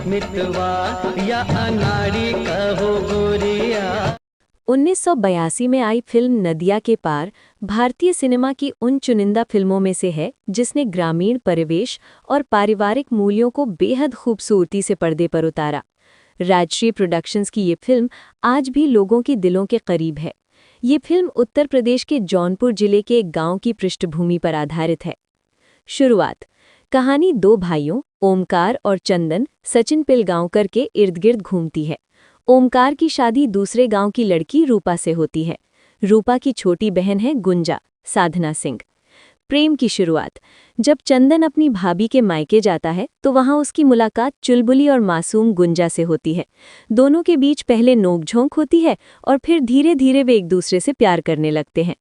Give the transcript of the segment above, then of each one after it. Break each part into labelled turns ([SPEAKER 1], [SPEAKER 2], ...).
[SPEAKER 1] मितवा या अनाड़ी कहो गोरिया।
[SPEAKER 2] 1982 में आई फिल्म नदिया के पार भारतीय सिनेमा की उन चुनिंदा फिल्मों में से है जिसने ग्रामीण परिवेश और पारिवारिक मूल्यों को बेहद खूबसूरती से पर्दे पर उतारा। राजश्री प्रोडक्शंस की ये फिल्म आज भी लोगों के दिलों के करीब है। ये फिल्म उत्तर प्रदेश के जौनपुर जिले के एक गांव की पृष्ठभूमि पर आधारित है। शुरुआत। कहानी दो भाइयों ओमकार और चंदन सचिन पिलगांवकर के इर्द गिर्द घूमती है। ओमकार की शादी दूसरे गांव की लड़की रूपा से होती है। रूपा की छोटी बहन है गुंजा साधना सिंह। प्रेम की शुरुआत। जब चंदन अपनी भाभी के मायके जाता है तो वहां उसकी मुलाकात चुलबुली और मासूम गुंजा से होती है। दोनों के बीच पहले नोकझोंक होती है और फिर धीरे धीरे वे एक दूसरे से प्यार करने लगते हैं।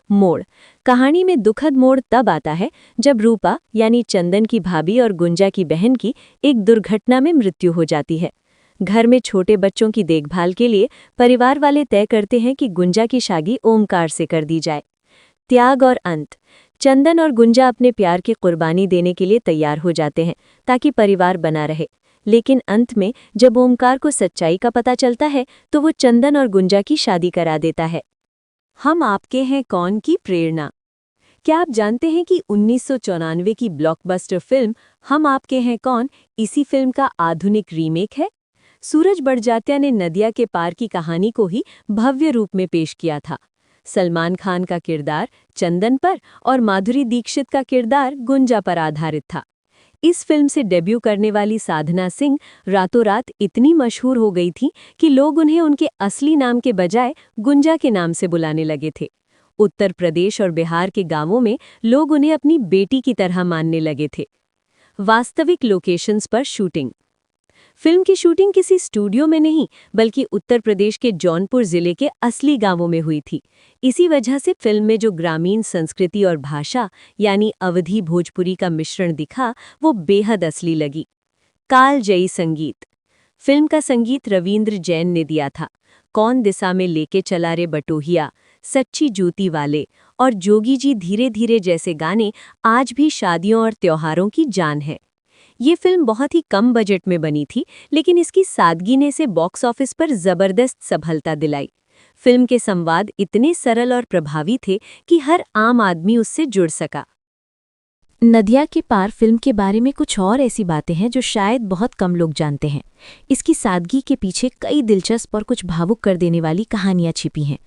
[SPEAKER 2] मोड़। कहानी में दुखद मोड़ तब आता है जब रूपा यानी चंदन की भाभी और गुंजा की बहन की एक दुर्घटना में मृत्यु हो जाती है। घर में छोटे बच्चों की देखभाल के लिए परिवार वाले तय करते हैं कि गुंजा की शादी ओमकार से कर दी जाए। त्याग और अंत। चंदन और गुंजा अपने प्यार की कुर्बानी देने के लिए तैयार हो जाते हैं ताकि परिवार बना रहे, लेकिन अंत में जब ओमकार को सच्चाई का पता चलता है तो वो चंदन और गुंजा की शादी करा देता है। हम आपके हैं कौन की प्रेरणा। क्या आप जानते हैं कि 1994 की ब्लॉकबस्टर फिल्म हम आपके हैं कौन इसी फिल्म का आधुनिक रीमेक है। सूरज बड़जात्या ने नदिया के पार की कहानी को ही भव्य रूप में पेश किया था। सलमान खान का किरदार चंदन पर और माधुरी दीक्षित का किरदार गुंजा पर आधारित था। इस फिल्म से डेब्यू करने वाली साधना सिंह रातों रात इतनी मशहूर हो गई थी कि लोग उन्हें उनके असली नाम के बजाय गुंजा के नाम से बुलाने लगे थे। उत्तर प्रदेश और बिहार के गांवों में लोग उन्हें अपनी बेटी की तरह मानने लगे थे। वास्तविक लोकेशंस पर शूटिंग। फिल्म की शूटिंग किसी स्टूडियो में नहीं बल्कि उत्तर प्रदेश के जौनपुर जिले के असली गांवों में हुई थी। इसी वजह से फिल्म में जो ग्रामीण संस्कृति और भाषा यानी अवधी भोजपुरी का मिश्रण दिखा वो बेहद असली लगी। कालजयी संगीत। फिल्म का संगीत रविंद्र जैन ने दिया था। कौन दिशा में लेके चला रे बटोहिया, सच्ची जूती वाले और जोगी जी धीरे धीरे जैसे गाने आज भी शादियों और त्योहारों की जान है। ये फिल्म बहुत ही कम बजट में बनी थी, लेकिन इसकी सादगी ने इसे बॉक्स ऑफिस पर जबरदस्त सफलता दिलाई। फिल्म के संवाद इतने सरल और प्रभावी थे कि हर आम आदमी उससे जुड़ सका। नदिया के पार फिल्म के बारे में कुछ और ऐसी बातें हैं जो शायद बहुत कम लोग जानते हैं। इसकी सादगी के पीछे कई दिलचस्प और कुछ भावुक कर देने वाली कहानियां छिपी हैं।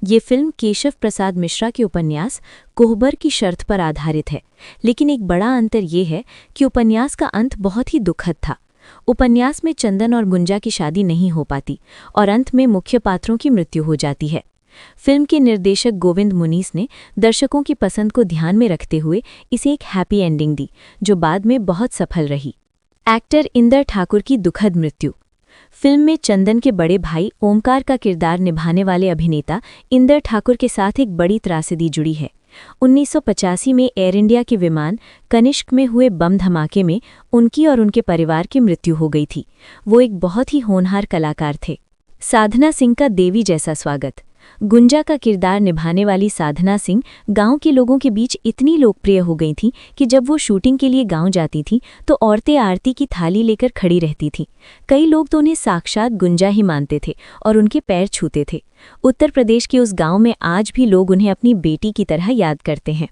[SPEAKER 2] ये फिल्म केशव प्रसाद मिश्रा के उपन्यास कोहबर की शर्त पर आधारित है, लेकिन एक बड़ा अंतर ये है कि उपन्यास का अंत बहुत ही दुखद था। उपन्यास में चंदन और गुंजा की शादी नहीं हो पाती और अंत में मुख्य पात्रों की मृत्यु हो जाती है। फिल्म के निर्देशक गोविंद मुनीस ने दर्शकों की पसंद को ध्यान में रखते हुए इसे एक हैप्पी एंडिंग दी, जो बाद में बहुत सफल रही। एक्टर इंदर ठाकुर की दुखद मृत्यु। फिल्म में चंदन के बड़े भाई ओमकार का किरदार निभाने वाले अभिनेता इंदर ठाकुर के साथ एक बड़ी त्रासदी जुड़ी है। 1985 में एयर इंडिया के विमान कनिष्क में हुए बम धमाके में उनकी और उनके परिवार की मृत्यु हो गई थी। वो एक बहुत ही होनहार कलाकार थे। साधना सिंह का देवी जैसा स्वागत। गुंजा का किरदार निभाने वाली साधना सिंह गांव के लोगों के बीच इतनी लोकप्रिय हो गई थी कि जब वो शूटिंग के लिए गांव जाती थी तो औरतें आरती की थाली लेकर खड़ी रहती थीं। कई लोग तो उन्हें साक्षात गुंजा ही मानते थे और उनके पैर छूते थे। उत्तर प्रदेश के उस गांव में आज भी लोग उन्हें अपनी बेटी की तरह याद करते हैं।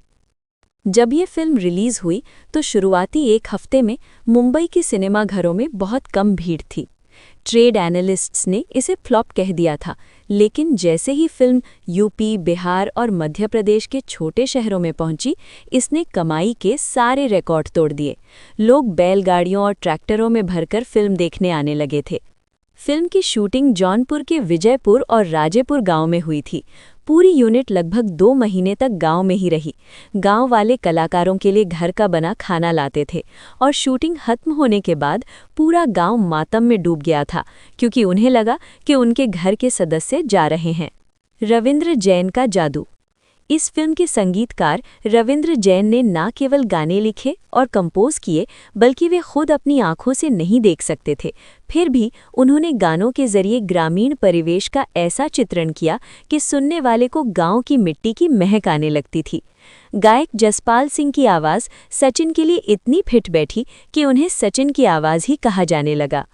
[SPEAKER 2] जब ये फिल्म रिलीज हुई तो शुरुआती एक हफ्ते में मुंबई के सिनेमाघरों में बहुत कम भीड़ थी। ट्रेड एनालिस्ट्स ने इसे फ्लॉप कह दिया था, लेकिन जैसे ही फिल्म यूपी, बिहार और मध्य प्रदेश के छोटे शहरों में पहुंची, इसने कमाई के सारे रिकॉर्ड तोड़ दिए। लोग बैलगाड़ियों और ट्रैक्टरों में भरकर फिल्म देखने आने लगे थे। फिल्म की शूटिंग जौनपुर के विजयपुर और राजेपुर गांव में हुई थी। पूरी यूनिट लगभग 2 महीने तक गांव में ही रही। गांव वाले कलाकारों के लिए घर का बना खाना लाते थे और शूटिंग खत्म होने के बाद पूरा गांव मातम में डूब गया था, क्योंकि उन्हें लगा कि उनके घर के सदस्य जा रहे हैं। रविंद्र जैन का जादू। इस फिल्म के संगीतकार रविंद्र जैन ने न केवल गाने लिखे और कंपोज किए, बल्कि वे खुद अपनी आंखों से नहीं देख सकते थे। फिर भी उन्होंने गानों के जरिए ग्रामीण परिवेश का ऐसा चित्रण किया कि सुनने वाले को गांव की मिट्टी की महक आने लगती थी। गायक जसपाल सिंह की आवाज़ सचिन के लिए इतनी फिट बैठी कि उन्हें सचिन की आवाज़ ही कहा जाने लगा।